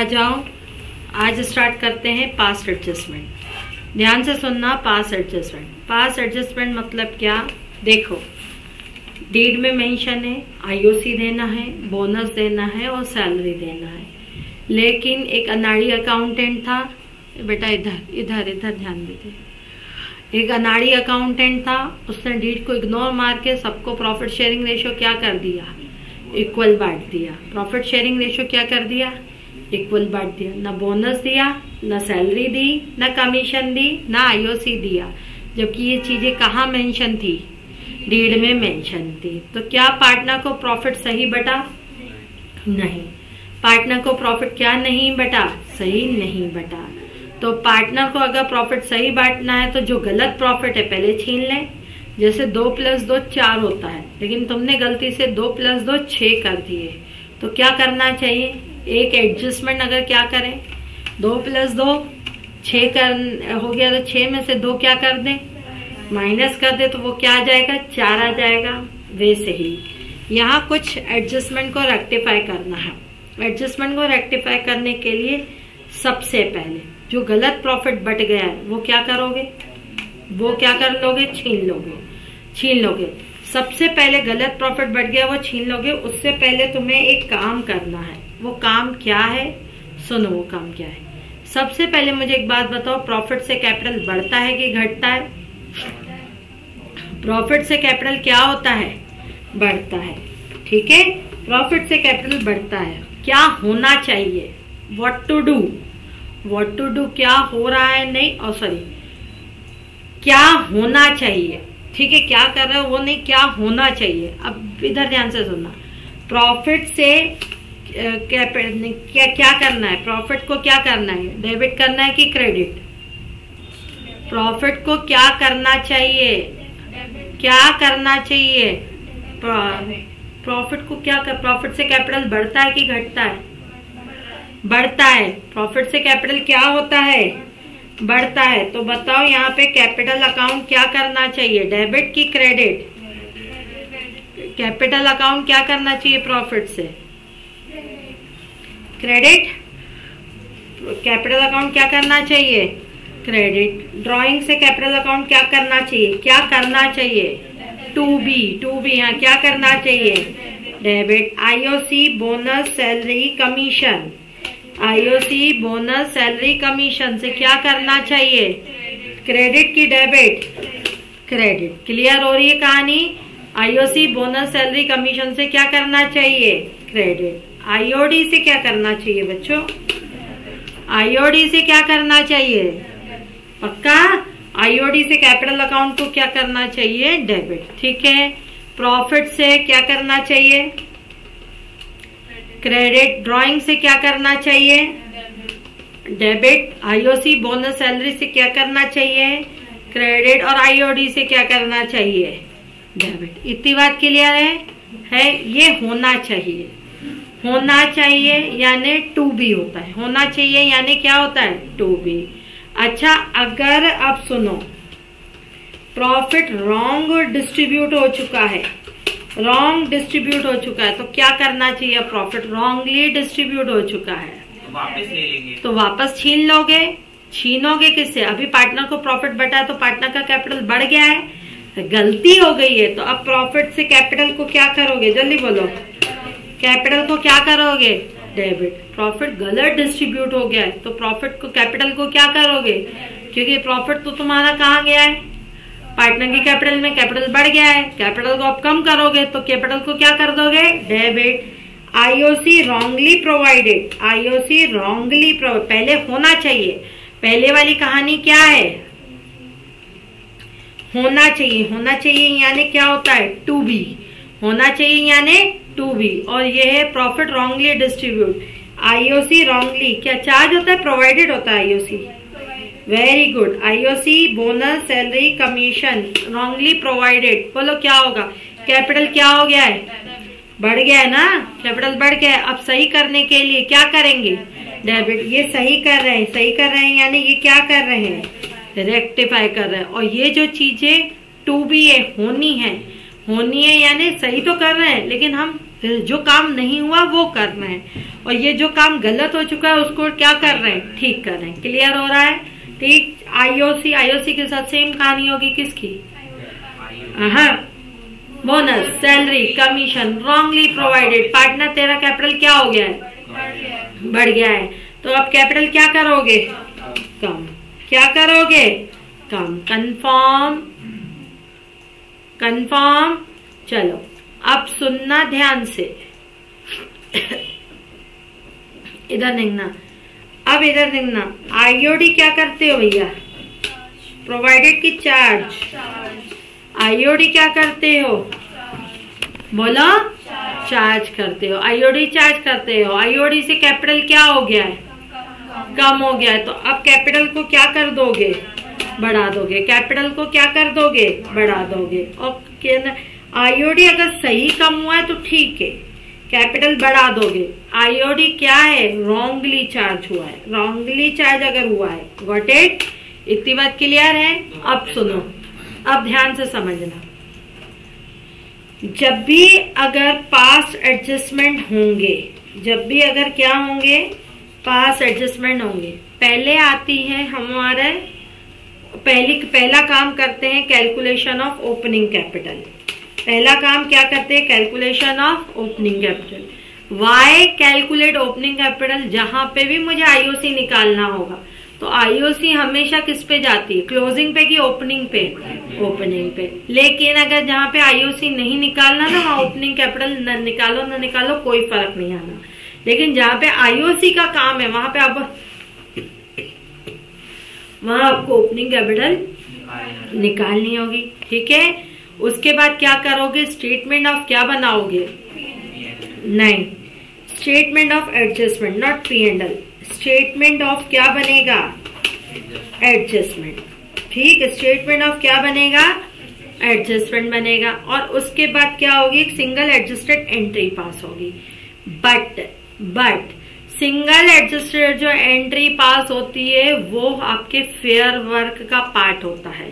जाओ। आज स्टार्ट करते हैं पास्ट एडजस्टमेंट। ध्यान से सुनना। पास्ट एडजस्टमेंट मतलब क्या? देखो, डीड में मेंशन है, आईओसी देना है, बोनस देना है और सैलरी देना है। लेकिन एक अनाड़ी अकाउंटेंट था, बेटा इधर ध्यान देते। एक अनाड़ी अकाउंटेंट था, उसने डीड को इग्नोर मार के सबको प्रॉफिट शेयरिंग रेशियो क्या कर दिया? इक्वल बांट दिया। प्रॉफिट शेयरिंग रेशियो क्या कर दिया? इक्वल बांट दिया। ना बोनस दिया, ना सैलरी दी, ना कमीशन दी, ना आईओसी दिया। जबकि ये चीजें कहाँ मेंशन थी? डीड में मेंशन थी। तो क्या पार्टनर को प्रॉफिट सही बटा? नहीं। पार्टनर को प्रॉफिट क्या नहीं बटा? सही नहीं बटा। तो पार्टनर को अगर प्रॉफिट सही बांटना है तो जो गलत प्रॉफिट है पहले छीन लें। जैसे 2 + 2 4 होता है, लेकिन तुमने गलती से 2 + 2 6 कर दिए, तो क्या करना चाहिए? एक एडजस्टमेंट अगर क्या करें, 2 + 2 6 हो गया, तो 6 में से 2 क्या कर दें? माइनस कर दे, तो वो क्या आ जाएगा? 4 आ जाएगा। वैसे ही यहाँ कुछ एडजस्टमेंट को रेक्टिफाई करना है। एडजस्टमेंट को रेक्टिफाई करने के लिए सबसे पहले जो गलत प्रॉफिट बट गया है वो क्या करोगे? वो क्या कर लोगे? छीन लोगे। सबसे पहले गलत प्रॉफिट बढ़ गया वो छीन लोगे। उससे पहले तुम्हें एक काम करना है। वो काम क्या है? सुनो, वो काम क्या है। सबसे पहले मुझे एक बात बताओ, प्रॉफिट से कैपिटल बढ़ता है कि घटता है? प्रॉफिट से कैपिटल क्या होता है? बढ़ता है। ठीक है, प्रॉफिट से कैपिटल बढ़ता है। क्या होना चाहिए? व्हाट टू डू क्या हो रहा है? नहीं, सॉरी, क्या होना चाहिए। ठीक है, क्या कर रहे हो वो नहीं, क्या होना चाहिए। अब इधर ध्यान से सुनना। प्रॉफिट से क्या करना है? प्रॉफिट को क्या करना है? डेबिट करना है कि क्रेडिट? प्रॉफिट को क्या करना चाहिए? प्रॉफिट को क्या प्रॉफिट से कैपिटल बढ़ता है कि घटता है? बढ़ता है। प्रॉफिट से कैपिटल क्या होता है? बढ़ता है। तो बताओ यहाँ पे कैपिटल अकाउंट क्या करना चाहिए? डेबिट की क्रेडिट? कैपिटल अकाउंट क्या करना चाहिए प्रॉफिट से? क्रेडिट। कैपिटल अकाउंट क्या करना चाहिए? क्रेडिट। ड्राइंग से कैपिटल अकाउंट क्या करना चाहिए? टू बी यहाँ क्या करना चाहिए? Debit. IOC, bonus, salary, commission. IOC, bonus, salary, commission से क्या करना चाहिए? क्रेडिट की डेबिट? क्रेडिट। क्लियर हो रही है कहानी? आईओसी, बोनस, सैलरी, कमीशन से क्या करना चाहिए? क्रेडिट। आईओडी से क्या करना चाहिए बच्चों? आईओडी से क्या करना चाहिए? पक्का? आईओडी से कैपिटल अकाउंट को क्या करना चाहिए? डेबिट। ठीक है। प्रॉफिट से क्या करना चाहिए? क्रेडिट। ड्राइंग से क्या करना चाहिए? डेबिट। आईओसी, बोनस, सैलरी से क्या करना चाहिए? क्रेडिट। और आईओडी से क्या करना चाहिए? डेबिट। इतनी बात क्लियर है? ये होना चाहिए यानी टू बी होता है। होना चाहिए यानी क्या होता है? To be. अच्छा, अगर अब सुनो, प्रॉफिट रॉन्ग डिस्ट्रीब्यूट हो चुका है, तो क्या करना चाहिए? प्रॉफिट रॉन्गली डिस्ट्रीब्यूट हो चुका है, वापस ले लेंगे। तो वापस छीन लोगे। छीनोगे किससे? अभी पार्टनर को प्रॉफिट बटा है तो पार्टनर का कैपिटल बढ़ गया है, गलती हो गई है। तो अब प्रॉफिट से कैपिटल को क्या करोगे? जल्दी बोलो। कैपिटल को क्या करोगे? डेबिट। प्रॉफिट गलत डिस्ट्रीब्यूट हो गया है तो प्रॉफिट को, कैपिटल को क्या करोगे? क्योंकि प्रॉफिट तो तुम्हारा कहाँ गया है? पार्टनर की कैपिटल में। कैपिटल बढ़ गया है, कैपिटल को आप कम करोगे तो कैपिटल को क्या कर दोगे? डेबिट। IOC wrongly provided. पहले होना चाहिए। पहले वाली कहानी क्या है? होना चाहिए यानी क्या होता है? To be. होना चाहिए यानी टू बी। और ये है profit wrongly distribute. IOC wrongly क्या चार्ज होता है? प्रोवाइडेड होता है IOC. Very good. IOC, bonus, salary, commission wrongly provided. बोलो क्या होगा? कैपिटल क्या हो गया है? बढ़ गया है ना? कैपिटल बढ़ गया है। अब सही करने के लिए क्या करेंगे? डेबिट। ये सही कर रहे हैं यानी ये क्या कर रहे हैं? रेक्टिफाई कर रहे हैं। और ये जो चीजें टू बी है, होनी है यानी सही तो कर रहे हैं लेकिन हम फिर जो काम नहीं हुआ वो करना है, और ये जो काम गलत हो चुका है उसको क्या कर रहे हैं, ठीक कर रहे हैं। क्लियर हो रहा है? ठीक। आईओसी, आईओसी के साथ सेम कहानी होगी किसकी? हाँ, bonus, salary, commission, wrongly provided. Partner तेरा कैपिटल क्या हो गया है, बढ़ गया है, तो अब कैपिटल क्या करोगे, कम। क्या करोगे, कम। Confirm, confirm. चलो अब सुनना ध्यान से, इधर देखना, अब इधर देखना। आईओडी क्या करते हो भैया, प्रोवाइडेड की चार्ज। आईओडी क्या करते हो, बोलो, चार्ज करते हो। आईओडी चार्ज करते हो। आईओडी से कैपिटल क्या हो गया है, कम हो गया है, तो अब कैपिटल को क्या कर दोगे, बढ़ा दोगे। कैपिटल को क्या कर दोगे, बढ़ा दोगे। और आईओडी अगर सही कम हुआ है तो ठीक है, कैपिटल बढ़ा दोगे। आईओडी क्या है, रॉन्गली चार्ज हुआ है, रॉन्गली चार्ज अगर हुआ है। Got it? इतनी बात क्लियर है? अब सुनो, अब ध्यान से समझना। जब भी अगर पास्ट एडजस्टमेंट होंगे, जब भी अगर क्या होंगे, पास्ट एडजस्टमेंट होंगे, पहले आती है हमारे पहला काम करते हैं कैलकुलेशन ऑफ ओपनिंग कैपिटल। पहला काम क्या करते हैं, calculation of opening capital. Why calculate opening capital? जहां पे भी मुझे आईओसी निकालना होगा तो आईओसी हमेशा किस पे जाती है, क्लोजिंग पे कि ओपनिंग पे, ओपनिंग पे। लेकिन अगर जहां पे आईओसी नहीं निकालना ना, वहां ओपनिंग कैपिटल न निकालो कोई फर्क नहीं आना। लेकिन जहां पे आईओसी का काम है वहां पे वहां आपको ओपनिंग कैपिटल निकालनी होगी। ठीक है? उसके बाद क्या करोगे, स्टेटमेंट ऑफ क्या बनाओगे, नहीं, statement of adjustment, not P&L। Statement of क्या बनेगा, एडजस्टमेंट। ठीक है, स्टेटमेंट ऑफ क्या बनेगा, एडजस्टमेंट बनेगा। और उसके बाद क्या होगी, एक सिंगल एडजस्टेड एंट्री पास होगी। बट सिंगल एडजस्टेड जो एंट्री पास होती है वो आपके फेयर वर्क का पार्ट होता है।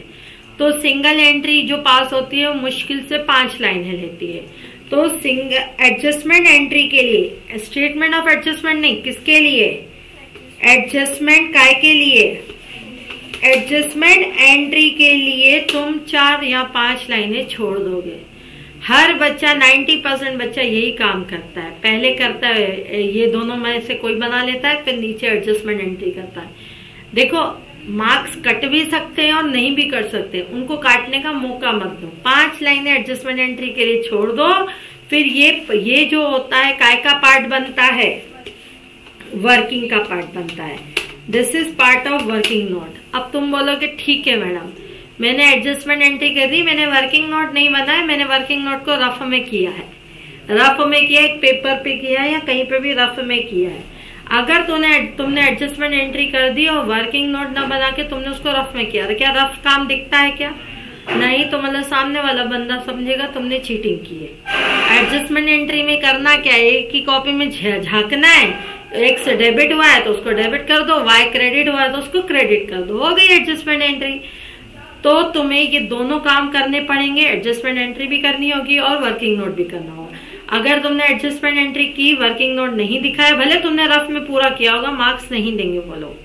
तो सिंगल एंट्री जो पास होती है वो मुश्किल से 5 लाइनें लेती है। तो सिंगल एडजस्टमेंट एंट्री के लिए, स्टेटमेंट ऑफ एडजस्टमेंट नहीं, किसके लिए, एडजस्टमेंट काय के लिए, एडजस्टमेंट एंट्री के लिए तुम 4 या 5 लाइनें छोड़ दोगे। हर बच्चा 90% बच्चा यही काम करता है। पहले करता है ये दोनों में से कोई बना लेता है, फिर नीचे एडजस्टमेंट एंट्री करता है। देखो, मार्क्स कट भी सकते हैं और नहीं भी कर सकते, उनको काटने का मौका मत दो। 5 लाइनें एडजस्टमेंट एंट्री के लिए छोड़ दो। फिर ये जो होता है काय का पार्ट बनता है, वर्किंग का पार्ट बनता है। This is part of working note. अब तुम बोलोगे ठीक है मैडम, मैंने एडजस्टमेंट एंट्री कर दी, मैंने वर्किंग नोट नहीं बनाया, मैंने वर्किंग नोट को रफ में किया है, रफ में किया, एक पेपर पे किया है या कहीं पे भी रफ में किया है। अगर तुमने एडजस्टमेंट एंट्री कर दी और वर्किंग नोट ना बना के तुमने उसको रफ में किया, तो क्या रफ काम दिखता है क्या, नहीं। तो मतलब सामने वाला बंदा समझेगा तुमने चीटिंग की है। एडजस्टमेंट एंट्री में करना क्या है, एक ही कॉपी में झांकना है। एक्स डेबिट हुआ है तो उसको डेबिट कर दो, वाई क्रेडिट हुआ है तो उसको क्रेडिट कर दो, हो गई एडजस्टमेंट एंट्री। तो तुम्हें ये दोनों काम करने पड़ेंगे, एडजस्टमेंट एंट्री भी करनी होगी और वर्किंग नोट भी करना होगा। अगर तुमने एडजस्टमेंट एंट्री की, वर्किंग नोट नहीं दिखाया, भले तुमने रफ में पूरा किया होगा, मार्क्स नहीं देंगे वो लोग।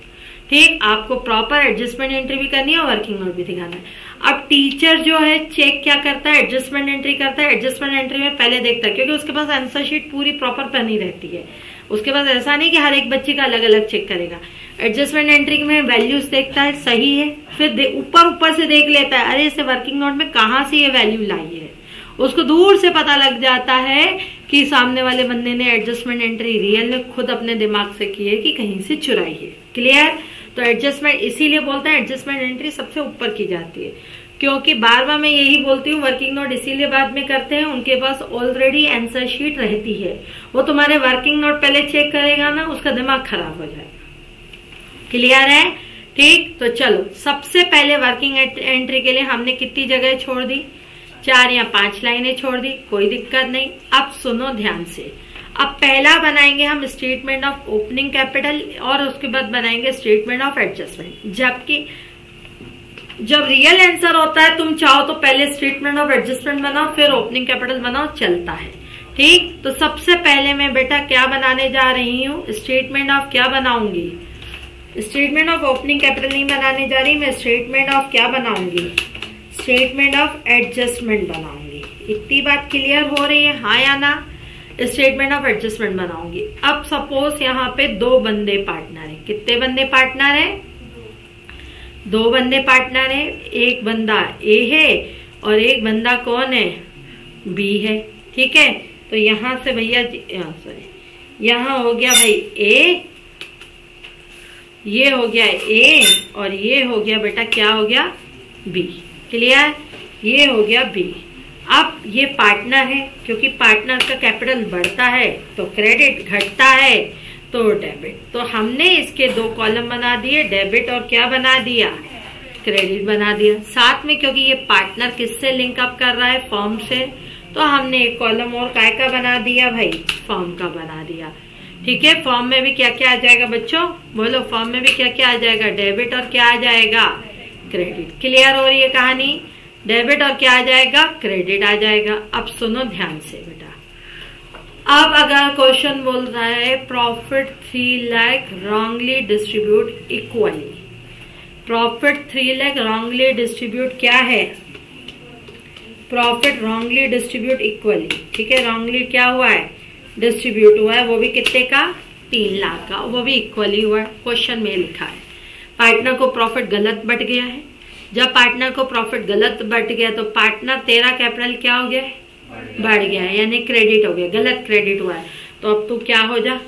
ठीक, आपको प्रॉपर एडजस्टमेंट एंट्री भी करनी है और वर्किंग नोट भी दिखाना है। अब टीचर जो है चेक क्या करता है, एडजस्टमेंट एंट्री करता है। एडजस्टमेंट एंट्री में पहले देखता है, क्योंकि उसके पास आंसर शीट पूरी प्रॉपर बनी रहती है। उसके पास ऐसा नहीं कि हर एक बच्चे का अलग अलग चेक करेगा। एडजस्टमेंट एंट्री में वैल्यूज देखता है, सही है, फिर ऊपर से देख लेता है, अरे इसे वर्किंग नोट में कहाँ से ये वैल्यू लाई है। उसको दूर से पता लग जाता है कि सामने वाले बंदे ने एडजस्टमेंट एंट्री रियल में खुद अपने दिमाग से की है कि कहीं से चुराई है। क्लियर? तो एडजस्टमेंट इसीलिए बोलते हैं एडजस्टमेंट एंट्री सबसे ऊपर की जाती है, क्योंकि बार बार मैं यही बोलती हूँ, वर्किंग नोट इसीलिए बाद में करते हैं, उनके पास ऑलरेडी आंसर शीट रहती है। वो तुम्हारे वर्किंग नोट पहले चेक करेगा ना, उसका दिमाग खराब हो जाएगा। क्लियर है? ठीक, तो चलो सबसे पहले वर्किंग एंट्री के लिए हमने कितनी जगह छोड़ दी, 4 या 5 लाइनें छोड़ दी, कोई दिक्कत नहीं। अब सुनो ध्यान से, अब पहला बनाएंगे हम स्टेटमेंट ऑफ ओपनिंग कैपिटल और उसके बाद बनाएंगे स्टेटमेंट ऑफ एडजस्टमेंट। जबकि जब रियल आंसर होता है, तुम चाहो तो पहले स्टेटमेंट ऑफ एडजस्टमेंट बनाओ फिर ओपनिंग कैपिटल बनाओ, चलता है। ठीक, तो सबसे पहले मैं बेटा क्या बनाने जा रही हूँ, स्टेटमेंट ऑफ क्या बनाऊंगी, स्टेटमेंट ऑफ ओपनिंग कैपिटल नहीं बनाने जा रही मैं, स्टेटमेंट ऑफ क्या बनाऊंगी, स्टेटमेंट ऑफ एडजस्टमेंट बनाऊंगी। इतनी बात क्लियर हो रही है, हाँ या ना? स्टेटमेंट ऑफ एडजस्टमेंट बनाऊंगी। अब सपोज यहाँ पे 2 बंदे पार्टनर है, कितने बंदे पार्टनर है, 2 बंदे पार्टनर है, एक बंदा ए है और एक बंदा कौन है, बी है। ठीक है, तो यहां से भैया सॉरी यहाँ हो गया भाई ए, ये हो गया ए और ये हो गया बेटा क्या हो गया, बी। क्लियर, ये हो गया बी। अब ये पार्टनर है, क्योंकि पार्टनर का कैपिटल बढ़ता है तो क्रेडिट, घटता है तो डेबिट। तो हमने इसके 2 कॉलम बना दिए, डेबिट और क्या बना दिया, क्रेडिट बना दिया। साथ में क्योंकि ये पार्टनर किससे लिंक अप कर रहा है, फर्म से, तो हमने एक कॉलम और काय का बना दिया भाई, फर्म का बना दिया। ठीक है, फॉर्म में भी क्या क्या आ जाएगा बच्चों, बोलो फॉर्म में भी क्या क्या आ जाएगा, डेबिट और क्या आ जाएगा, क्रेडिट। क्लियर हो रही है कहानी, डेबिट और क्या आ जाएगा, क्रेडिट आ जाएगा। अब सुनो ध्यान से बेटा, अब अगर क्वेश्चन बोल रहा है profit 3 lakh wrongly distribute equally, profit 3 lakh wrongly distribute क्या है, प्रॉफिट रॉन्गली डिस्ट्रीब्यूट इक्वली। ठीक है, रॉन्गली क्या हुआ है, डिस्ट्रीब्यूट हुआ है, वो भी कितने का, 3 लाख का, वो भी इक्वली हुआ है। क्वेश्चन में लिखा है पार्टनर को प्रॉफिट गलत बट गया है। जब पार्टनर को प्रॉफिट गलत बट गया तो पार्टनर तेरा कैपिटल क्या हो गया, बढ़ गया है, यानी क्रेडिट हो गया, गलत क्रेडिट हुआ है। तो अब तू क्या हो जा,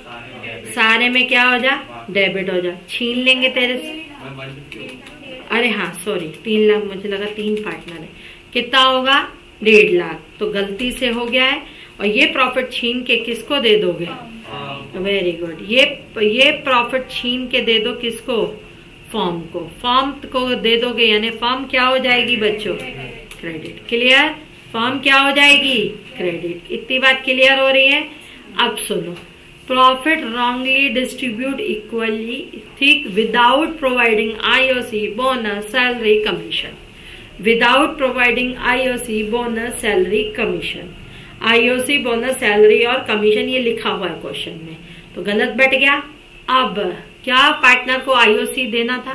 सारे में क्या हो जा, डेबिट हो जा, छीन लेंगे तेरे से। अरे हाँ सॉरी, 3 लाख, मुझे लगा 3 पार्टनर है, कितना होगा, 1.5 लाख, तो गलती से हो गया है। और ये प्रॉफिट छीन के किसको दे दोगे, वेरी गुड, ये प्रॉफिट छीन के दे दो किसको, फॉर्म को, फॉर्म को दे दोगे, यानी फॉर्म क्या हो जाएगी बच्चों, क्रेडिट। क्लियर, फॉर्म क्या हो जाएगी, क्रेडिट। इतनी बात क्लियर हो रही है। अब सुनो, प्रॉफिट रॉन्गली डिस्ट्रीब्यूट इक्वली, ठीक, without providing IOC, bonus, salary, commission, without providing IOC, bonus, salary, commission. IOC, bonus, salary और कमीशन ये लिखा हुआ है क्वेश्चन में, तो गलत बैठ गया। अब क्या पार्टनर को आईओसी देना था,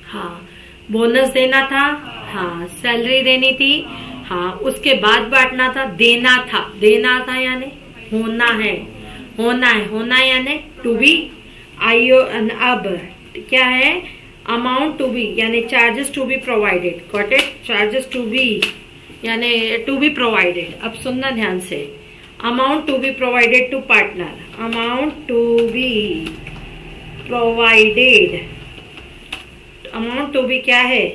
हाँ, बोनस देना था, हाँ, सैलरी देनी थी, हाँ, उसके बाद बांटना था, देना था यानी होना है, होना यानी टू बी, आईओ। अब क्या है, अमाउंट टू बी यानी charges to be provided, got it, charges to be यानी टू बी प्रोवाइडेड। अब सुनना ध्यान से, amount to be provided to partner, amount to be provided, amount to be क्या है,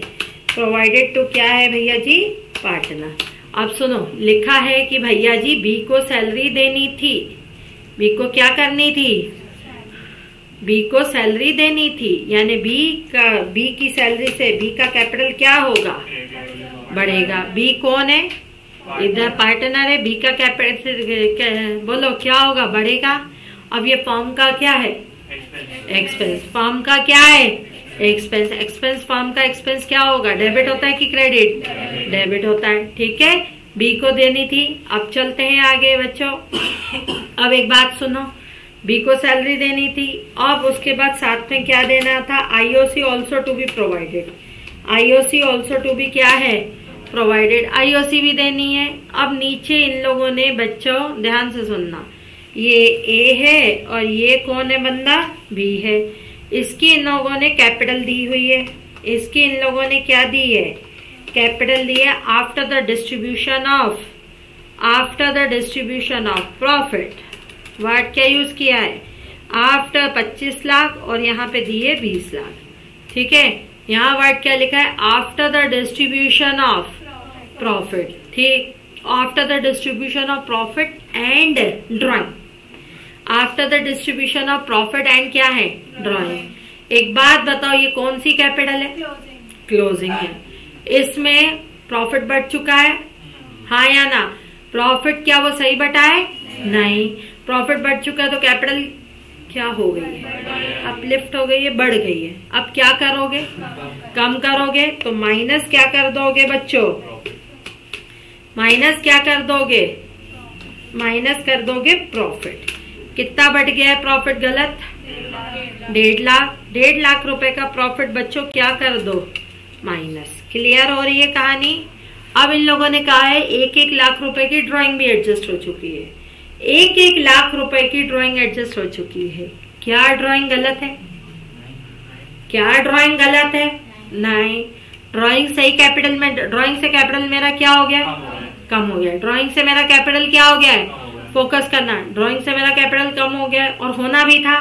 प्रोवाइडेड टू क्या है भैया जी, पार्टनर। अब सुनो, लिखा है कि भैया जी बी को सैलरी देनी थी, बी को क्या करनी थी, बी को सैलरी देनी थी, यानी बी की सैलरी से बी का कैपिटल क्या होगा, बढ़ेगा। बी कौन है, इधर पार्टनर है, बी का कैपिटल बोलो क्या होगा, बढ़ेगा। अब ये फॉर्म का क्या है, एक्सपेंस, फॉर्म का क्या है, एक्सपेंस, एक्सपेंस, फॉर्म का एक्सपेंस क्या होगा, डेबिट होता है कि क्रेडिट, डेबिट होता है। ठीक है, बी को देनी थी। अब चलते हैं आगे बच्चों। अब एक बात सुनो, बी को सैलरी देनी थी, अब उसके बाद साथ में क्या देना था, IOC also to be provided, IOC also to be क्या है, प्रोवाइडेड, आईओसी भी देनी है। अब नीचे इन लोगों ने बच्चों ध्यान से सुनना, ये ए है और ये कौन है बंदा, बी है, इसकी इन लोगों ने कैपिटल दी हुई है, इसकी इन लोगों ने क्या दी है, कैपिटल दी है। After the distribution of profit, word क्या यूज किया है, आफ्टर 25 लाख और यहाँ पे दिए 20 लाख। ठीक है, यहाँ वर्ड क्या लिखा है, after the distribution of profit, ठीक, after the distribution of profit and drawing, after the distribution of profit and क्या है, ड्रॉइंग। एक बात बताओ, ये कौन सी कैपिटल है, क्लोजिंग है, इसमें प्रॉफिट बढ़ चुका है, हाँ या ना, प्रॉफिट क्या वो सही बटा है, नहीं, प्रॉफिट बढ़ चुका है तो कैपिटल क्या हो गई है, अपलिफ्ट हो गई है, बढ़ गई है। अब क्या करोगे, कम करोगे, तो माइनस क्या कर दोगे बच्चों, माइनस क्या कर दोगे, माइनस कर दोगे प्रॉफिट। कितना बढ़ गया है प्रॉफिट? गलत, 1.5 लाख। 1.5 लाख रुपए का प्रॉफिट बच्चों क्या कर दो? माइनस। क्लियर हो रही है कहानी? अब इन लोगों ने कहा है 1-1 लाख रुपए की ड्राइंग भी एडजस्ट हो चुकी है। 1-1 लाख रुपए की ड्राइंग एडजस्ट हो चुकी है। क्या ड्राइंग गलत है? क्या ड्राइंग गलत है? नहीं, ड्राइंग सही कैपिटल में। ड्राइंग से कैपिटल मेरा क्या हो गया? कम हो गया। ड्राइंग से मेरा कैपिटल क्या हो गया है? फोकस करना। ड्राइंग से मेरा कैपिटल कम हो गया और होना भी था,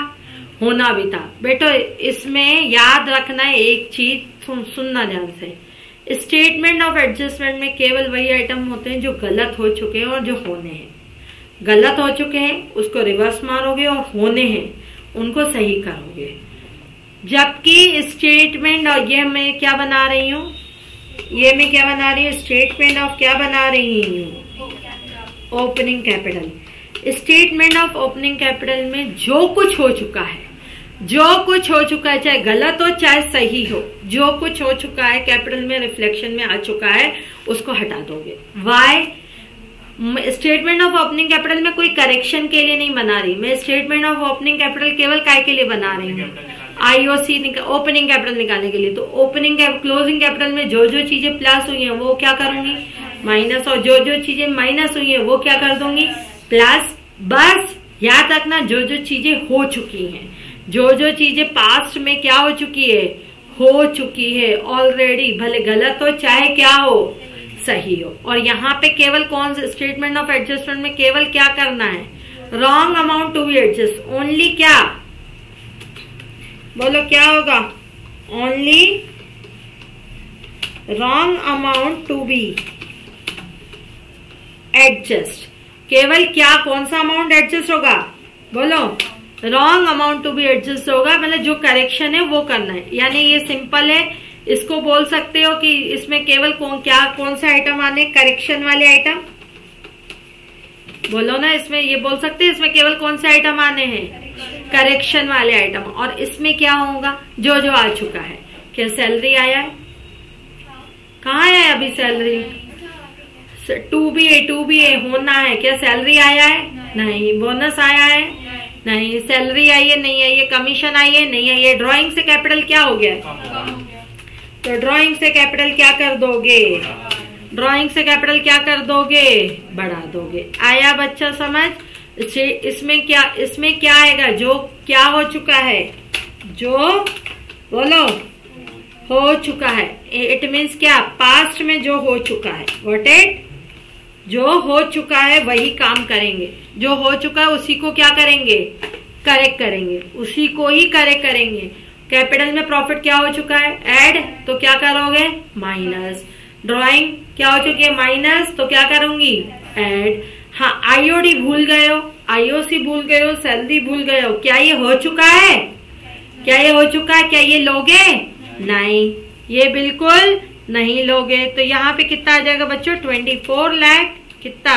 होना भी था। बेटो इसमें याद रखना है एक चीज, सुनना ध्यान से। स्टेटमेंट ऑफ एडजस्टमेंट में केवल वही आइटम होते हैं जो गलत हो चुके हैं और जो होने हैं। गलत हो चुके हैं उसको रिवर्स मारोगे और होने हैं उनको सही करोगे। जबकि स्टेटमेंट, और ये मैं क्या बना रही हूँ, ये मैं क्या बना रही हूँ? स्टेटमेंट ऑफ क्या बना रही हूँ? Opening capital. Statement of opening capital में जो कुछ हो चुका है, जो कुछ हो चुका है, चाहे गलत हो चाहे सही हो, जो कुछ हो चुका है कैपिटल में रिफ्लेक्शन में आ चुका है, उसको हटा दोगे। Why? Statement of opening capital में कोई करेक्शन के लिए नहीं बना रही मैं। स्टेटमेंट ऑफ ओपनिंग कैपिटल केवल काय के लिए बना रही हूँ? आईओसी ओपनिंग कैपिटल निकालने के लिए। तो ओपनिंग क्लोजिंग कैपिटल में जो जो चीजें प्लस हुई हैं वो क्या करूंगी? माइनस। और जो जो चीजें माइनस हुई हैं वो क्या कर दूंगी? प्लस। बस याद रखना, जो जो चीजें हो चुकी हैं, जो जो चीजें पास्ट में क्या हो चुकी है? हो चुकी है ऑलरेडी, भले गलत हो चाहे क्या हो, सही हो। और यहाँ पे केवल कौन सा स्टेटमेंट ऑफ एडजस्टमेंट में केवल क्या करना है? Wrong amount to be adjust. Only क्या? बोलो क्या होगा? Only wrong amount to be adjust. केवल क्या, कौन सा अमाउंट एडजस्ट होगा? बोलो। Wrong amount to be adjust होगा, मतलब जो करेक्शन है वो करना है। यानी ये सिंपल है, इसको बोल सकते हो कि इसमें केवल कौन से आइटम आने? करेक्शन वाले आइटम। बोलो ना, इसमें ये बोल सकते हैं इसमें केवल कौन से आइटम आने हैं? करेक्शन वाले आइटम। और इसमें क्या होगा? जो जो आ चुका है। क्या सैलरी आया है? कहाँ आया है अभी सैलरी? 2BA होना है। क्या सैलरी आया है? नहीं। बोनस आया है? नहीं। सैलरी आई है? नहीं आई है। कमीशन आई है? नहीं आई है। ड्राइंग से कैपिटल क्या हो गया? तो ड्राइंग से कैपिटल क्या कर दोगे? ड्राइंग से कैपिटल क्या कर दोगे? बढ़ा दोगे। आया बच्चा समझ? इसमें क्या आएगा? जो क्या हो चुका है, जो बोलो हो चुका है। इट मीन्स क्या? पास्ट में जो हो चुका है। What it? जो हो चुका है वही काम करेंगे। जो हो चुका है उसी को क्या करेंगे? करेक्ट करेंगे। उसी को ही करेक्ट करेंगे। कैपिटल में प्रॉफिट क्या हो चुका है? ऐड। तो क्या करोगे? माइनस। ड्राइंग क्या हो चुकी है? माइनस। तो क्या करूंगी? ऐड। हाँ, आईओडी भूल गए हो, आईओसी भूल गए हो, सैलरी भूल गए हो। क्या ये हो चुका है? क्या ये हो चुका है? क्या ये लोगे? नहीं, ये बिल्कुल नहीं लोगे। तो यहाँ पे कितना आ जाएगा बच्चों? 24 लाख कितना?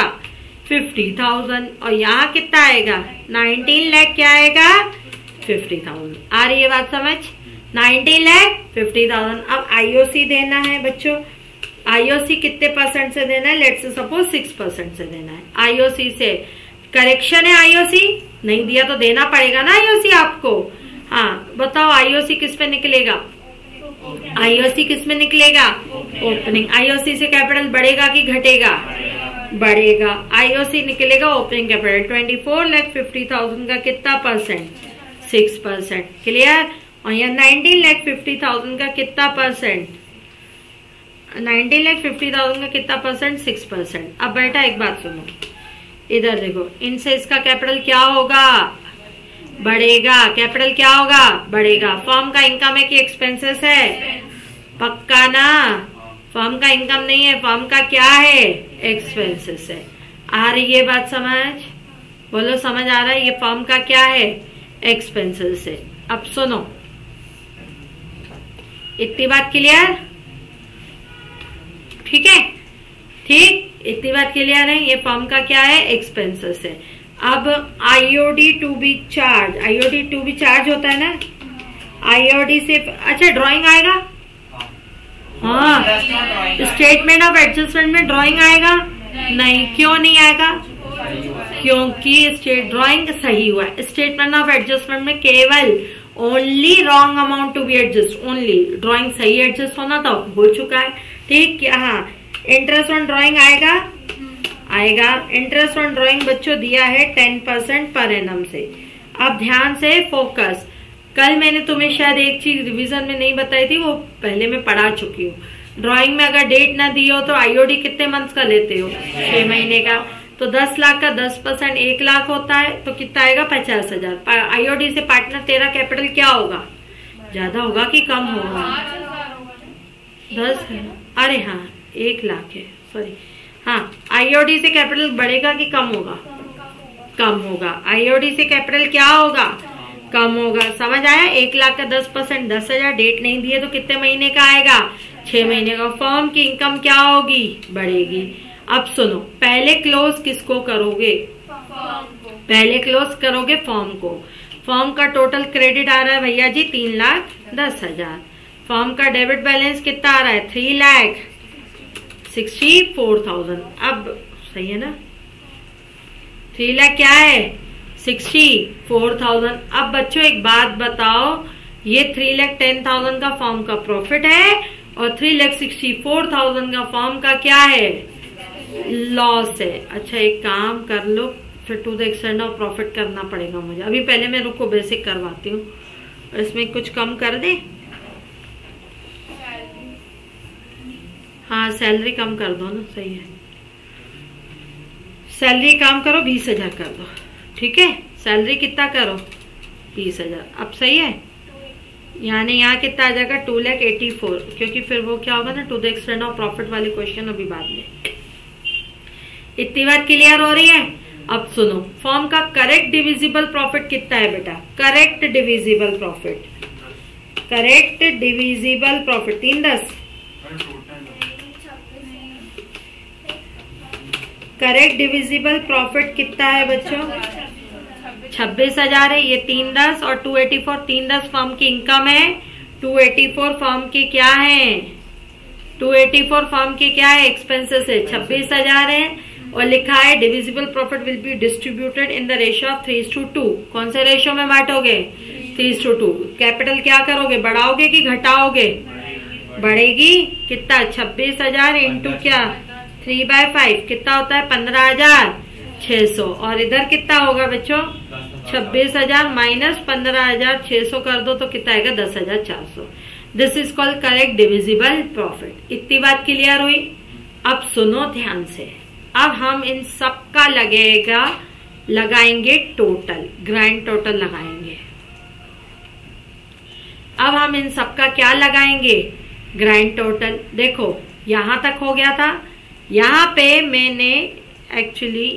50,000। और यहाँ कितना आएगा? 19 लाख क्या आएगा? 50,000। आ रही है बात समझ? 19 लाख 50,000। अब आईओसी देना है बच्चों। आईओसी कितने परसेंट से देना है? लेट्स सपोज 6% से देना है। आईओसी से करेक्शन है। आईओसी नहीं दिया तो देना पड़ेगा ना आईओसी आपको। हाँ बताओ, आईओसी किस पे निकलेगा? आईओसी किस में निकलेगा? ओपनिंग। आईओसी से कैपिटल बढ़ेगा कि घटेगा? बढ़ेगा। आईओसी निकलेगा ओपनिंग कैपिटल। 24,50,000 का कितना परसेंट? 6%। क्लियर? और यहाँ 19,50,000 का कितना परसेंट? 19,50,000 का कितना परसेंट? 6%। अब बेटा एक बात सुनो, इधर देखो, इनसे इसका कैपिटल क्या होगा? बढ़ेगा। कैपिटल क्या होगा? बढ़ेगा। फर्म का इनकम है कि एक्सपेंसेस है? पक्का ना? फर्म का इनकम नहीं है, फर्म का क्या है? एक्सपेंसेस है। आ रही है बात समझ? बोलो समझ आ रहा है? ये फर्म का क्या है? एक्सपेंसेस है। अब सुनो, इतनी बात क्लियर? ठीक है, ठीक, इतनी बात क्लियर है। ये फर्म का क्या है? एक्सपेंसेस है। अब IOD to be charge, IOD to be charge होता है ना? आईओडी से अच्छा ड्राइंग आएगा? हाँ, स्टेटमेंट ऑफ एडजस्टमेंट में ड्राइंग आएगा? नहीं। क्यों नहीं आएगा? क्योंकि स्टेट ड्राइंग सही हुआ है। स्टेटमेंट ऑफ एडजस्टमेंट में केवल only wrong amount to be adjust, only drawing सही एडजस्ट होना तो हो चुका है। ठीक है, हाँ इंटरेस्ट ऑन ड्राइंग आएगा, आएगा। इंटरेस्ट ऑन ड्राइंग बच्चों दिया है 10% पर एनम से। अब ध्यान से फोकस, कल मैंने तुम्हें शायद एक चीज रिवीजन में नहीं बताई थी, वो पहले मैं पढ़ा चुकी हूँ। ड्राइंग में अगर डेट ना दी हो तो आईओडी कितने मंथ्स का लेते हो? 6 महीने का। तो 10 लाख का 10% 1 लाख होता है, तो कितना आएगा? 50,000। आईओडी से पार्टनर तेरा कैपिटल क्या होगा? ज्यादा होगा कि कम होगा? 10, अरे हाँ 1 लाख है, सॉरी। हाँ, आईओडी से कैपिटल बढ़ेगा कि कम होगा? कम होगा। आईओडी से कैपिटल क्या होगा? कम होगा। समझ आया? 1 लाख का 10% 10,000। डेट नहीं दिए तो कितने महीने का आएगा? 6 महीने का। फर्म की इनकम क्या होगी? बढ़ेगी। अब सुनो, पहले क्लोज किसको करोगे? पहले क्लोज करोगे फर्म को। फर्म का टोटल क्रेडिट आ रहा है भैया जी 3,10,000। फर्म का डेबिट बैलेंस कितना आ रहा है? 3,64,000। अब सही है ना? 3 लाख क्या है? 64,000। अब बच्चों एक बात बताओ, ये 3,10,000 का फर्म का प्रॉफिट है और 3,64,000 का फर्म का क्या है? लॉस है। अच्छा एक काम कर लो, फिर to the extent of profit करना पड़ेगा मुझे। अभी पहले मैं रुको बेसिक करवाती हूँ, इसमें कुछ कम कर दे। हाँ सैलरी कम कर दो ना, सही है। सैलरी काम करो 20,000 कर दो, ठीक है। सैलरी कितना करो? 20,000। अब सही है, यानी यहाँ कितना आ जाएगा? 2,84,000, क्योंकि फिर वो क्या होगा ना, to the extent of profit वाले क्वेश्चन अभी बाद में। इतनी बात क्लियर हो रही है? अब सुनो, फर्म का करेक्ट डिविजिबल प्रॉफिट कितना है बेटा? Correct divisible profit, correct divisible profit 3,10। Correct divisible profit कितना है बच्चों? 26,000 है। ये 3,10 और 284। 3,10 फर्म की इनकम है, 284 फर्म की क्या है? 284 फर्म की क्या है? एक्सपेंसेस है। 26,000 है और लिखा है divisible profit will be distributed in the ratio of 3:2। कौन से रेशियो में बांटोगे? 3:2। कैपिटल क्या करोगे? बढ़ाओगे कि घटाओगे? बढ़ेगी। कितना? 26,000 इंटू क्या? 3/5 कितना होता है? 15,600। और इधर कितना होगा बच्चों? 26,000 माइनस 15,600 कर दो तो कितना आएगा? 10,400। This is called correct divisible profit. इतनी बात क्लियर हुई? अब सुनो ध्यान से, अब हम इन सब का लगाएंगे टोटल, ग्रैंड टोटल लगाएंगे। अब हम इन सब का क्या लगाएंगे? Grand total. देखो यहां तक हो गया था। यहाँ पे मैंने एक्चुअली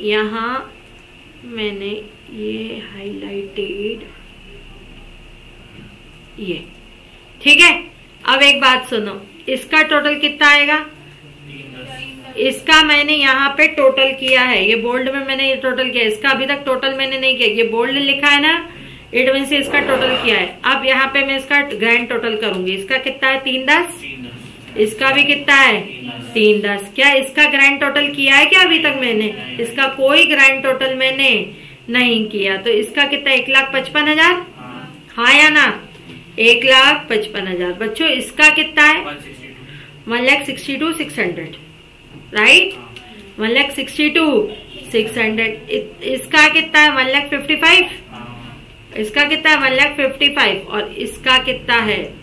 ये हाईलाइटेड, ये ठीक है। अब एक बात सुनो, इसका टोटल कितना आएगा? इसका मैंने यहाँ पे टोटल किया है, ये बोल्ड में मैंने ये टोटल किया। इसका अभी तक टोटल मैंने नहीं किया, ये बोल्ड लिखा है ना, इट मीन से इसका टोटल किया है। अब यहाँ पे मैं इसका ग्रैंड टोटल करूंगी। इसका कितना है? 3,10। इसका भी कितना है? 3,10। क्या इसका ग्रैंड टोटल किया है क्या अभी तक मैंने? इसका कोई ग्रैंड टोटल मैंने नहीं किया। तो इसका कितना? 1,55,000। हाँ या ना? 1,55,000। बच्चों इसका कितना है? 1,62,600, राइट? 1,62,600। इसका कितना है? 1,55,000। इसका कितना है? 1,55,000। और इसका कितना है?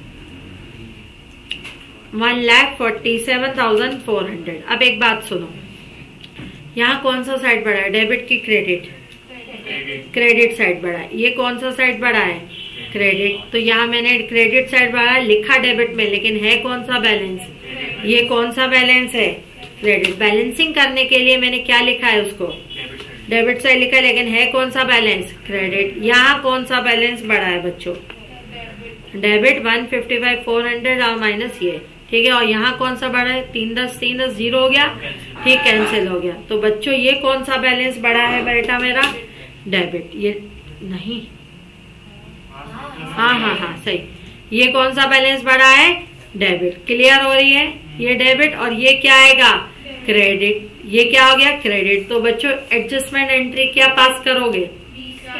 1,47,400। अब एक बात सुनो, यहाँ कौन सा साइड बढ़ा है? डेबिट की क्रेडिट? क्रेडिट साइड बढ़ा है। ये कौन सा साइड बढ़ा है? क्रेडिट। तो यहाँ मैंने क्रेडिट साइड बढ़ा लिखा डेबिट में, लेकिन है कौन सा बैलेंस? ये कौन सा बैलेंस है? क्रेडिट। बैलेंसिंग करने के लिए मैंने क्या लिखा है? उसको डेबिट साइड लिखा है, लेकिन है कौन सा बैलेंस? क्रेडिट। यहाँ कौन सा बैलेंस बढ़ा है बच्चों? डेबिट 155,400 और माइनस ये, ठीक है। और यहाँ कौन सा बढ़ा है? 3,10 0 हो गया, ठीक, कैंसिल हो गया। तो बच्चों ये कौन सा बैलेंस बढ़ा है बेटा मेरा? डेबिट। ये नहीं, हाँ सही। ये कौन सा बैलेंस बढ़ा है? डेबिट। क्लियर हो रही है? ये डेबिट और ये क्या आएगा? क्रेडिट, ये क्या हो गया क्रेडिट। तो बच्चों एडजस्टमेंट एंट्री क्या पास करोगे,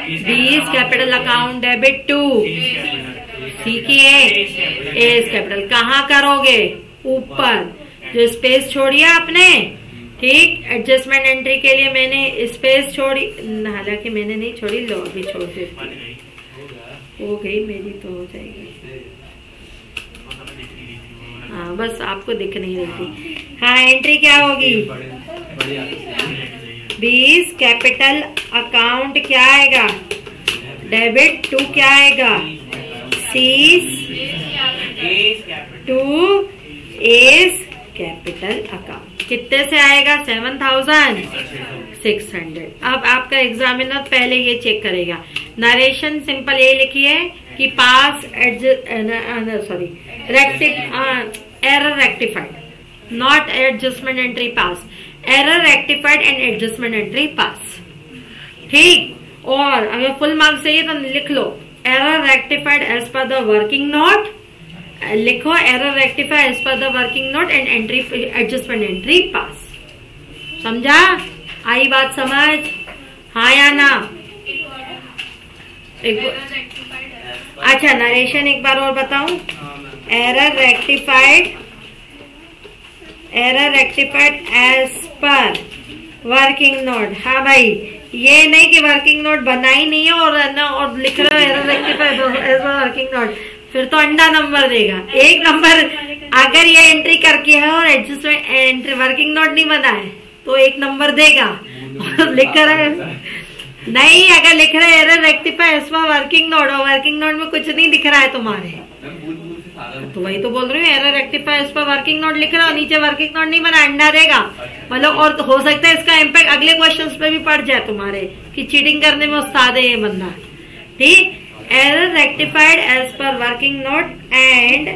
B is capital account debit to C की ए इज कैपिटल। कहाँ करोगे, ऊपर, जो स्पेस छोड़ी है आपने, ठीक। एडजस्टमेंट एंट्री के लिए मैंने स्पेस छोड़ी, हालांकि मैंने नहीं छोड़ी, लो अभी छोड़ देती, हो गई मेरी तो हो जाएगी। हाँ बस आपको दिख नहीं रही थी। हाँ एंट्री क्या होगी, बीस कैपिटल अकाउंट क्या आएगा, डेबिट टू क्या आएगा, C's to A's capital account. कितने से आएगा, 7,600। अब आपका एग्जामिनर पहले ये चेक करेगा, नरेशन सिंपल ये लिखी है कि pass sorry error rectified, not adjustment entry pass, error rectified and adjustment entry pass, ठीक। और अगर फुल मार्क्स चाहिए तो लिख लो error rectified as per the working note, लिखो error rectified as per the working note and entry adjustment entry pass. समझा, आई बात समझ, हाँ या ना। अच्छा नरेशन एक बार और बताऊं, error rectified as per working note. हाँ भाई, ये नहीं कि वर्किंग नोट बना ही नहीं है और लिख रहे हो error rectified as per working note, फिर तो अंडा नंबर देगा, एक नंबर। अगर ये एंट्री करके है और एडजस्टमेंट एंट्री वर्किंग नोट नहीं बना है तो एक नंबर देगा। और लिख रहे नहीं, अगर लिख रहे error rectify as per working note और वर्किंग नोट में कुछ नहीं दिख रहा है तुम्हारे, तो वही तो बोल रही हूँ, error rectify as per working note लिख रहा हो, नीचे वर्किंग नोट नहीं बना, अंडा देगा मतलब। और हो सकता है इसका इम्पैक्ट अगले क्वेश्चंस पे भी पड़ जाए तुम्हारे कि चीटिंग करने में उस्ताद है ये बंदा, ठीक। Error rectified as per working note and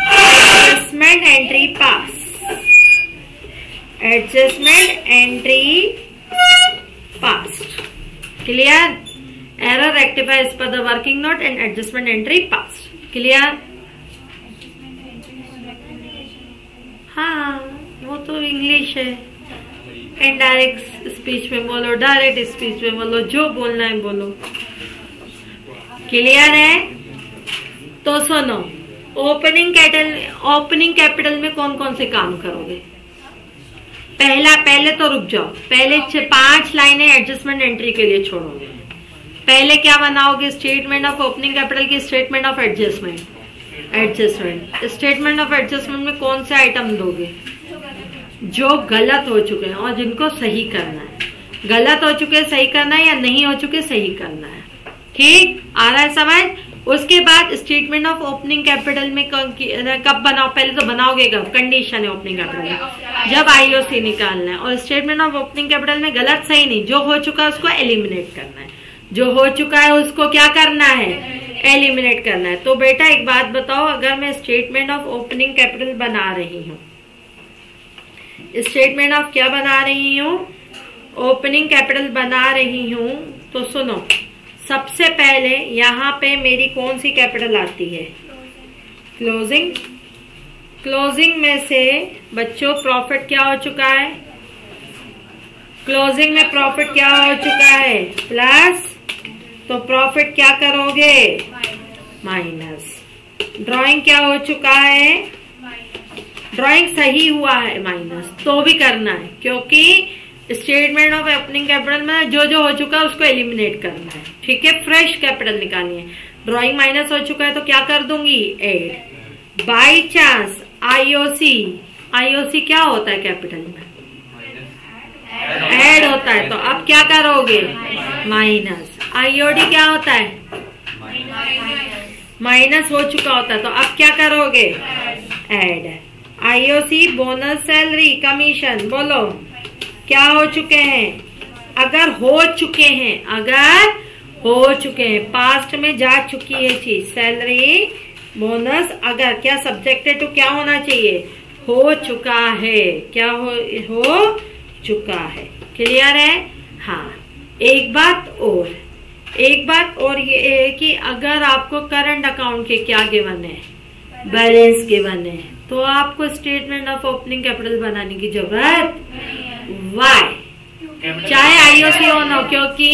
adjustment entry pass, adjustment entry past, clear. Error rectify as per the working note and adjustment entry past, clear. हाँ वो तो इंग्लिश है, इनडायरेक्ट स्पीच में बोलो, डायरेक्ट स्पीच में बोलो, जो बोलना है बोलो, क्लियर है। तो सुनो, ओपनिंग कैपिटल में कौन कौन से काम करोगे। पहले तो रुक जाओ, पहले 5 लाइनें एडजस्टमेंट एंट्री के लिए छोड़ोगे। पहले क्या बनाओगे, स्टेटमेंट ऑफ ओपनिंग कैपिटल की statement of adjustment statement of adjustment में कौन से आइटम दोगे, जो गलत हो चुके हैं और जिनको सही करना है। गलत हो चुके सही करना है या नहीं हो चुके सही करना है, ठीक। आ रहा है समझ। उसके बाद स्टेटमेंट ऑफ ओपनिंग कैपिटल में कब बनाओ, पहले तो बनाओगे कब, कंडीशन है ओपनिंग कैपिटल में जब आईओसी निकालना है। और स्टेटमेंट ऑफ ओपनिंग कैपिटल में गलत सही नहीं, जो हो चुका है उसको एलिमिनेट करना है, जो हो चुका है उसको क्या करना है, एलिमिनेट करना है। तो बेटा एक बात बताओ, अगर मैं स्टेटमेंट ऑफ ओपनिंग कैपिटल बना रही हूँ, स्टेटमेंट ऑफ क्या बना रही हूँ, ओपनिंग कैपिटल बना रही हूँ, तो सुनो, सबसे पहले यहाँ पे मेरी कौन सी कैपिटल आती है, क्लोजिंग। क्लोजिंग में से बच्चों प्रॉफिट क्या हो चुका है, क्लोजिंग में प्रॉफिट क्या हो चुका है, प्लस। तो प्रॉफिट क्या करोगे, माइनस। ड्राइंग क्या हो चुका है, ड्राइंग सही हुआ है माइनस, तो भी करना है, क्योंकि स्टेटमेंट ऑफ ओपनिंग कैपिटल में जो हो चुका है उसको एलिमिनेट करना है, ठीक है। फ्रेश कैपिटल निकालनी है। ड्राइंग माइनस हो चुका है तो क्या कर दूंगी, एड। बाई चांस आईओसी क्या होता है कैपिटल में, ऐड होता है, तो अब क्या करोगे, माइनस। आईओडी क्या होता है, माइनस हो चुका होता है, तो अब क्या करोगे, add. IOC bonus salary commission, बोलो क्या हो चुके हैं, अगर हो चुके हैं पास्ट में जा चुकी है चीज, सैलरी बोनस, अगर क्या सब्जेक्टेड टू क्या होना चाहिए, हो चुका है, क्या हो चुका है, क्लियर है। हाँ एक बात और ये है कि अगर आपको करंट अकाउंट के क्या गिवन है, बैलेंस गिवन है, तो आपको स्टेटमेंट ऑफ ओपनिंग कैपिटल बनाने की जरूरत वाई, चाहे आईओसी ऑन हो, क्योंकि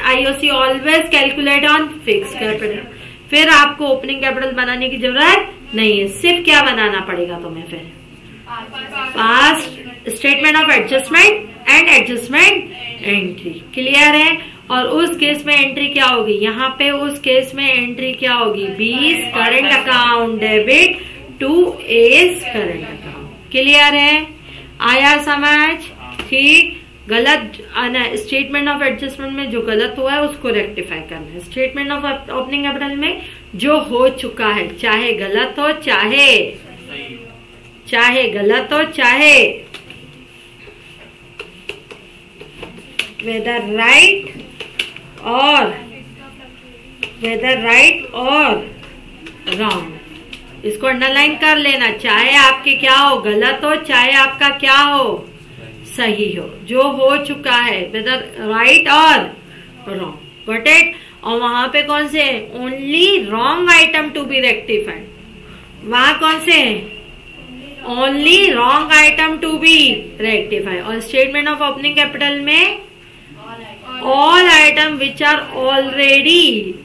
IOC always calculate on fix capital. फिर आपको ओपनिंग कैपिटल बनाने की जरूरत नहीं है, सिर्फ क्या बनाना पड़ेगा तुम्हें फिर past statement of adjustment and adjustment entry. Clear है? और उस केस में एंट्री क्या होगी, यहाँ पे उस केस में एंट्री क्या होगी, B's current account debit to S current account. Clear है? आया समझ? ठीक। गलत स्टेटमेंट ऑफ एडजस्टमेंट में जो गलत हुआ है उसको रेक्टिफाई करना है। स्टेटमेंट ऑफ ओपनिंग कैपिटल में जो हो चुका है, चाहे गलत हो चाहे गलत हो, चाहे वेदर राइट और रॉन्ग, इसको अंडरलाइन कर लेना। चाहे आपके क्या हो, गलत हो, चाहे आपका क्या हो, सही हो, जो हो चुका है वेदर राइट और रॉन्ग। Got it? और वहां पे कौन से only wrong item to be rectified, वहां कौन से only wrong item to be rectified. और स्टेटमेंट ऑफ ओपनिंग कैपिटल में all item which are already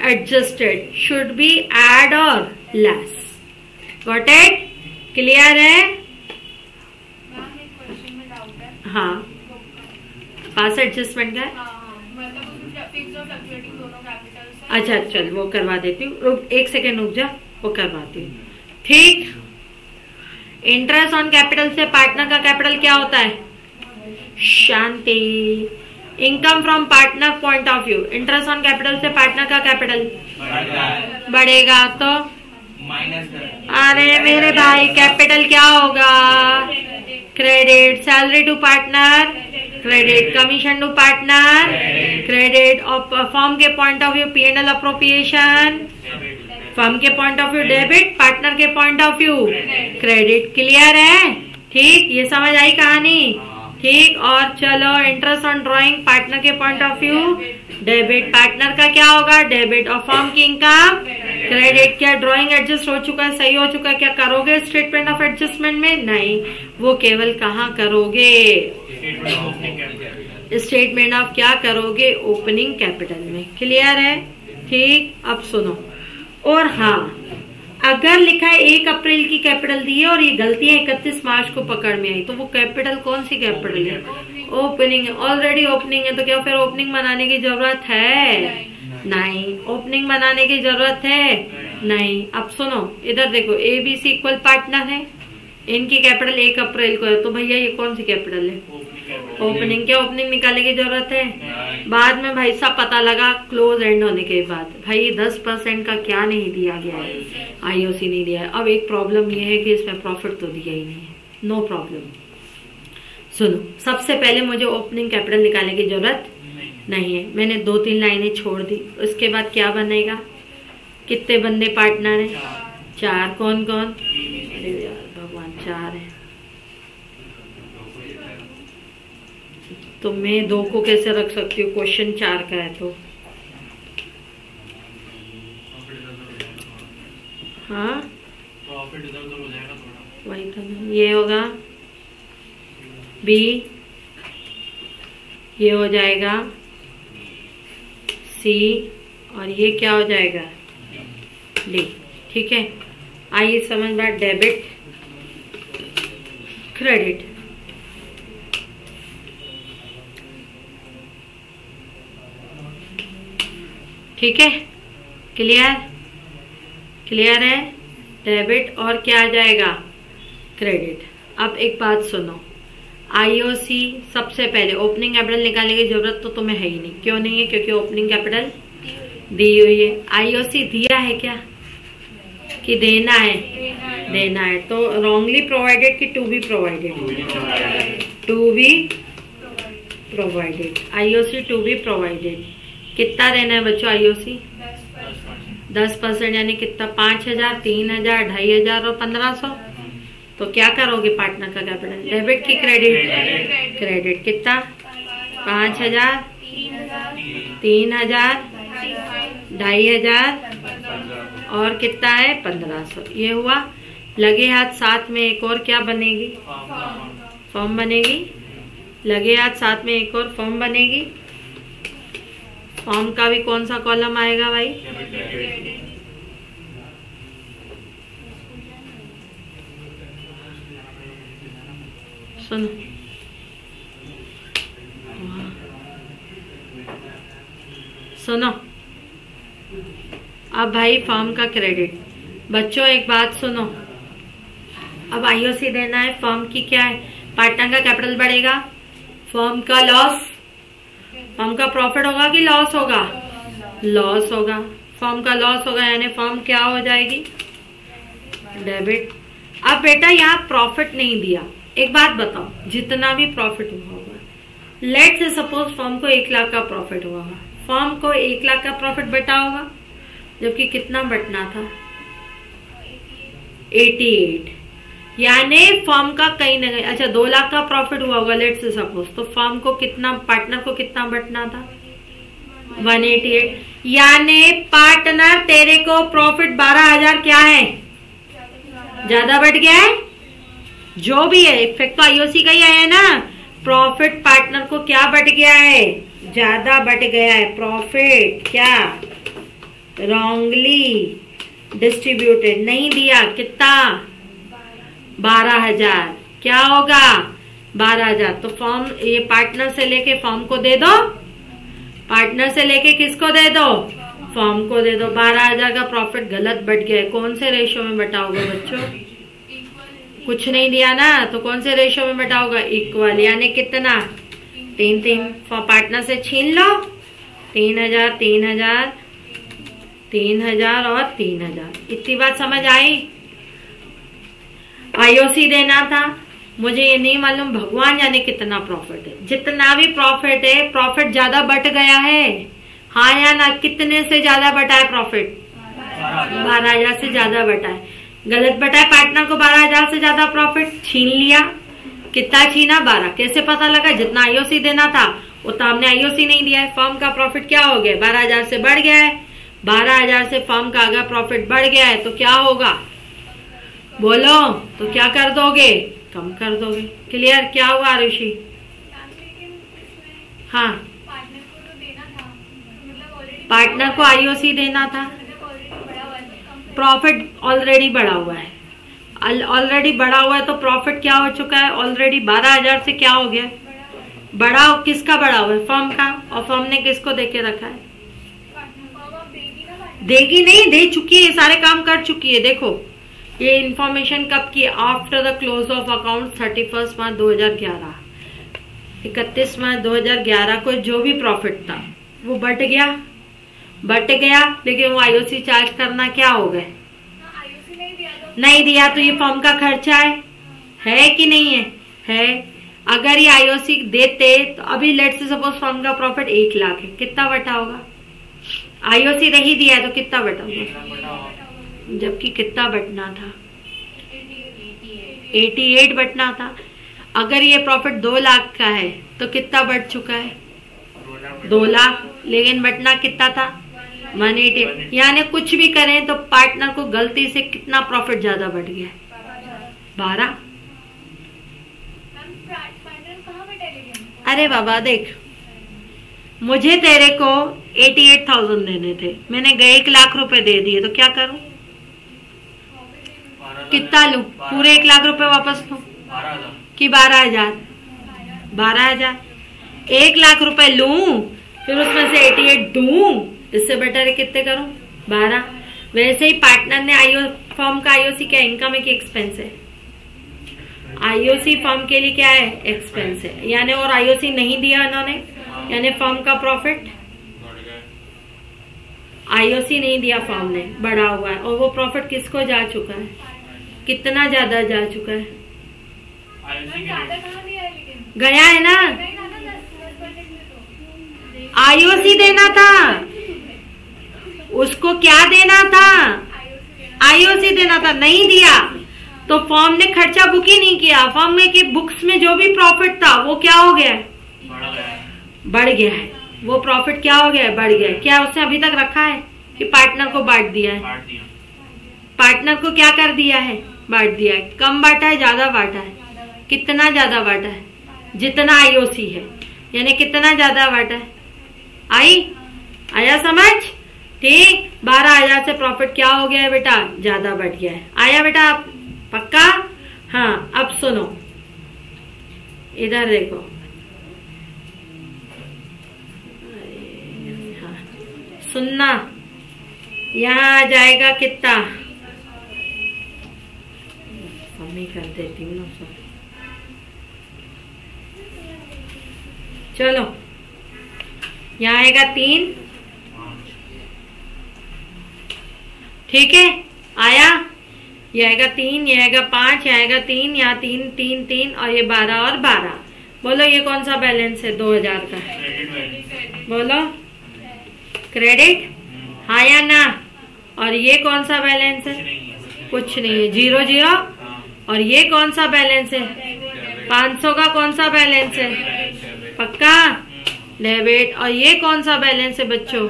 adjusted should be add or less. Got it? Clear है? हाँ, पास एडजस्टमेंट का अच्छा चल वो करवा देती हूँ, एक सेकेंड रुक जा, वो करवाती हूँ। ठीक। इंटरेस्ट ऑन कैपिटल से पार्टनर का कैपिटल क्या होता है, शांति। Income from partner point of view, interest on capital से पार्टनर का कैपिटल बढ़ेगा तो अरे मेरे भाई कैपिटल क्या होगा, credit. Salary to partner credit, commission to partner credit. और फर्म के point of view P&L appropriation, firm के point of view debit, partner के point of view credit. Clear है? ठीक, ये समझ आई कहानी? ठीक। और चलो इंटरेस्ट ऑन ड्रॉइंग पार्टनर के point of view debit, partner का क्या होगा डेबिट, और फर्म की इनकम क्रेडिट। क्या ड्रॉइंग एडजस्ट हो चुका है, सही हो चुका है, क्या करोगे स्टेटमेंट ऑफ एडजस्टमेंट में? नहीं, वो केवल कहाँ करोगे, स्टेटमेंट ऑफ क्या करोगे, ओपनिंग कैपिटल में। क्लियर है? ठीक। अब सुनो, और हाँ, अगर लिखा है 1 अप्रैल की कैपिटल दी है और ये गलतियां 31 मार्च को पकड़ में आई, तो वो कैपिटल कौन सी कैपिटल है, ओपनिंग है। ऑलरेडी ओपनिंग है, तो क्या फिर ओपनिंग बनाने की जरूरत है? नहीं, ओपनिंग बनाने की जरूरत है नहीं। अब सुनो, इधर देखो, ABC इक्वल पार्टनर है, इनकी कैपिटल 1 अप्रैल को है, तो भैया ये कौन सी कैपिटल है, ओपनिंग। क्या ओपनिंग निकालने की जरूरत है? बाद में भाई साहब पता लगा क्लोज एंड होने के बाद भाई 10% का क्या नहीं दिया गया है, आईओसी नहीं दिया है। अब एक प्रॉब्लम ये है कि इसमें प्रॉफिट तो दिया ही नहीं है। No problem. सुनो, सबसे पहले मुझे ओपनिंग कैपिटल निकालने की जरूरत नहीं है, मैंने 2-3 लाइनें छोड़ दी। उसके बाद क्या बनेगा, कितने बंदे पार्टनर है, 4। कौन कौन, अरे यार भगवान, 4 है। तो मैं 2 को कैसे रख सकती हूँ, क्वेश्चन 4 का है तो। हाँ वही तो, ये होगा B, ये हो जाएगा C, और ये क्या हो जाएगा D। ठीक है, आइए समझ बात, डेबिट क्रेडिट। ठीक है, क्लियर? क्लियर है? डेबिट और क्या आ जाएगा, क्रेडिट। अब एक बात सुनो, आईओसी सबसे पहले ओपनिंग कैपिटल निकालने की जरूरत तो तुम्हें है ही नहीं। क्यों नहीं है? क्योंकि ओपनिंग कैपिटल दी हुई है। आईओसी दिया है क्या कि देना है? देना है। तो रॉन्गली प्रोवाइडेड कि to be provided? To be provided. IOC to be provided. कितना देना है बच्चों आईओसी? 10%, यानी कितना, 5000, 3000, 2500 और 1500। तो क्या करोगे पार्टनर का कैपिटल, डेबिट की क्रेडिट? क्रेडिट। कितना, 5000, 3000, 2500 और कितना है 1500। ये हुआ। लगे हाथ साथ में एक और क्या बनेगी? फर्म बनेगी। लगे हाथ साथ में एक और फर्म बनेगी। फर्म का भी कौन सा कॉलम आएगा भाई? सुनो, सुनो अब भाई फर्म का क्रेडिट। बच्चों एक बात सुनो, अब आईओसी देना है। फर्म की क्या है? पार्टनर का कैपिटल बढ़ेगा, फर्म का लॉस, फर्म का प्रॉफिट होगा कि लॉस होगा? लॉस होगा। फर्म का लॉस होगा यानी फर्म क्या हो जाएगी? डेबिट। अब बेटा यहाँ प्रॉफिट नहीं दिया, एक बात बताओ, जितना भी प्रॉफिट हुआ होगा, लेट से सपोज फर्म को 1 लाख का प्रॉफिट हुआ होगा, फर्म को 1 लाख का प्रॉफिट बटा होगा, जबकि कितना बटना था? 88। यानी फर्म का कहीं ना कहीं, अच्छा 2 लाख का प्रॉफिट हुआ होगा लेट से सपोज, तो फर्म को कितना, पार्टनर को कितना बटना था? 188। यानी पार्टनर तेरे को प्रॉफिट 12,000 क्या है? ज्यादा बढ़ गया है। जो भी है इफेक्ट तो आईओसी का ही आया है ना। प्रॉफिट पार्टनर को क्या बढ़ गया है? ज्यादा बढ़ गया है। प्रॉफिट क्या रॉन्गली डिस्ट्रीब्यूटेड, नहीं दिया, कितना? 12,000। क्या होगा? 12,000। तो फॉर्म ये पार्टनर से लेके फॉर्म को दे दो, पार्टनर से लेके किसको दे दो? फॉर्म को दे दो। 12,000 का प्रॉफिट गलत बढ़ गया है। कौन से रेशियो में बटा होगा बच्चों? कुछ नहीं दिया ना, तो कौन से रेशियो में बटा होगा? इक्वल। यानी कितना? 3-3। पार्टनर से छीन लो। 3,000, 3,000, 3,000 और 3,000। इतनी बात समझ आई? आईओसी देना था, मुझे ये नहीं मालूम भगवान जाने कितना प्रॉफिट है। जितना भी प्रॉफिट है, प्रॉफिट ज्यादा बढ़ गया है, हाँ या ना? कितने से ज्यादा बटा है प्रॉफिट? 12,000 से ज्यादा बटा है। गलत बटा है, पार्टनर को 12,000 से ज्यादा प्रॉफिट छीन लिया। कितना छीना? 12। कैसे पता लगा? जितना आईओसी देना था उतना हमने आईओसी नहीं दिया है। फर्म का प्रॉफिट क्या हो गया? 12,000 से बढ़ गया है। 12,000 से फर्म का अगर प्रॉफिट बढ़ गया है तो क्या होगा? बोलो, तो क्या कर दोगे? कम कर दोगे। क्लियर? क्या हुआ आरुषि? हाँ, पार्टनर को आईओसी देना था, प्रॉफिट ऑलरेडी बढ़ा हुआ है। ऑलरेडी बढ़ा हुआ है तो प्रॉफिट क्या हो चुका है? ऑलरेडी 12,000 से क्या हो गया? बढ़ा। किसका बढ़ा हुआ है? फर्म का। और फर्म ने किसको देके रखा है? देगी नहीं, दे चुकी है, सारे काम कर चुकी है। देखो ये इंफॉर्मेशन कब की? After the close of account 31 मार्च 2011। 31 मार्च 2011 को जो भी प्रॉफिट था वो बट गया, लेकिन वो आईओसी चार्ज करना क्या हो गए? नहीं दिया तो ये फर्म का खर्चा है कि नहीं है? है। अगर ये आईओसी देते तो अभी लेट से सपोज फर्म का प्रॉफिट 1 लाख है, कितना बटा होगा? आईओसी नहीं दिया है तो कितना बटा होगा? जबकि कितना बटना था? 88 बटना था। अगर ये प्रॉफिट 2 लाख का है तो कितना बढ़ चुका है? 2 लाख। लेकिन बटना कितना था? 188। यानी कुछ भी करें तो पार्टनर को गलती से कितना प्रॉफिट ज्यादा बढ़ गया? 12। अरे बाबा देख, मुझे तेरे को 88,000 देने थे, मैंने गए 1 लाख रुपए दे दिए, तो क्या करूं? कितना लूं? पूरे 1 लाख रुपए वापस लूं कि 12,000? 12,000। 1 लाख रुपए लूं फिर उसमें से 88 दूं, इससे बेटर है कितने करूं? 12। वैसे ही पार्टनर ने फर्म का आईओसी क्या इनकम है कि एक्सपेंस है? आईओसी फर्म के लिए क्या है? एक्सपेंस है। यानी और आईओसी नहीं दिया उन्होंने, यानी फर्म का प्रॉफिट, आईओसी नहीं दिया फर्म ने, बढ़ा हुआ है। और वो प्रॉफिट किसको जा चुका है? कितना ज्यादा जा चुका है? गया है ना? आईओसी देना था उसको, क्या देना था? आईओसी देना था, नहीं दिया तो फर्म ने खर्चा बुक ही नहीं किया। फर्म में की बुक्स में जो भी प्रॉफिट था वो क्या हो गया? बढ़ गया है। वो प्रॉफिट क्या हो गया? बढ़ गया है। क्या उसने अभी तक रखा है कि पार्टनर को बांट दिया है? पार्टनर को क्या कर दिया है? बांट दिया है। कम बांटा है ज्यादा बांटा है? कितना ज्यादा बांटा है? जितना आईओसी है, यानी कितना ज्यादा बांटा है? आया समझ? ठीक। 12,000 से प्रॉफिट क्या हो गया है बेटा? ज्यादा बढ़ गया है। आया बेटा आप? पक्का? हाँ। अब सुनो, इधर देखो। हाँ सुनना, यहाँ आ जाएगा कितना? कमी कर देती हूँ ना सर। चलो, यहाँ आएगा 3। ठीक है, आया? ये आएगा 3, ये आएगा 5, ये आएगा 3, यहाँ 3 3 3 और ये 12 और 12। बोलो ये कौन सा बैलेंस है 2000 का? बोलो क्रेडिट। हाँ या ना? और ये कौन सा बैलेंस है? कुछ नहीं है, 0 0। और ये कौन सा बैलेंस है? 500 का कौन सा बैलेंस है? पक्का? डेबिट। और ये कौन सा बैलेंस है बच्चों?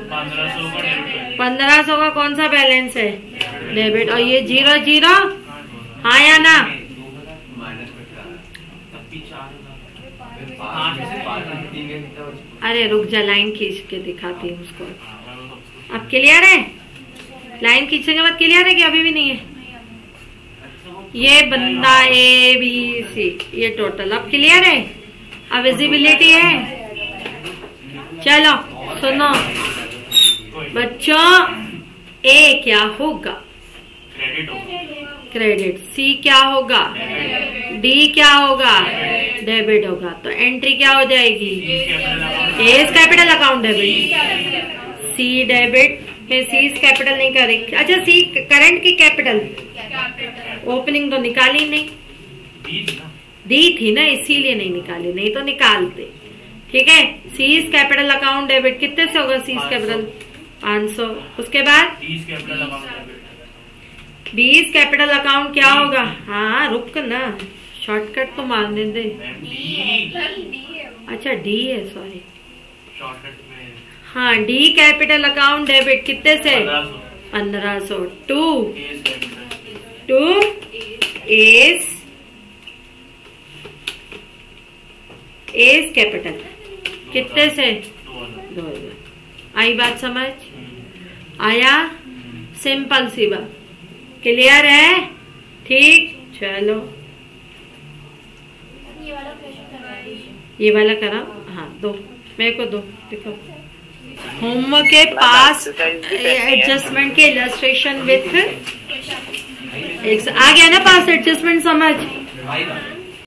1500 का कौन सा बैलेंस है? डेबिट। और ये 0 0। हाँ या ना? अरे रुक जा, लाइन खींच के दिखाती हूँ उसको। अब क्लियर है? लाइन खींचने के बाद क्लियर है कि अभी भी नहीं है? ये बंदा ABC, ये टोटल अब क्लियर है? अब विजिबिलिटी है? चलो सुनो बच्चों, A क्या होगा? क्रेडिट। C क्या होगा? D क्या होगा? डेबिट होगा। तो एंट्री क्या हो जाएगी? A capital account debit, C debit, फिर C कैपिटल नहीं करेगी। अच्छा C करंट की कैपिटल, ओपनिंग तो निकाली नहीं, दी थी ना इसीलिए नहीं निकाली, नहीं तो निकालते। ठीक है, सीज कैपिटल अकाउंट डेबिट कितने से होगा? Seize capital 500। उसके बाद डीज कैपिटल अकाउंट क्या होगा? हाँ रुक ना, शॉर्टकट तो मारने दे। अच्छा डी है, सॉरी। हाँ, डी कैपिटल अकाउंट डेबिट कितने से? 1500। टू एस कैपिटल कितने से? 2000। आई बात समझ? आया? सिंपल सी बात, क्लियर है? ठीक, चलो ये वाला कराओ। हाँ दो, मेरे को दो, देखो होमवर्क के पास एडजस्टमेंट के इलस्ट्रेशन विथ आ गया ना? पास एडजस्टमेंट समझ?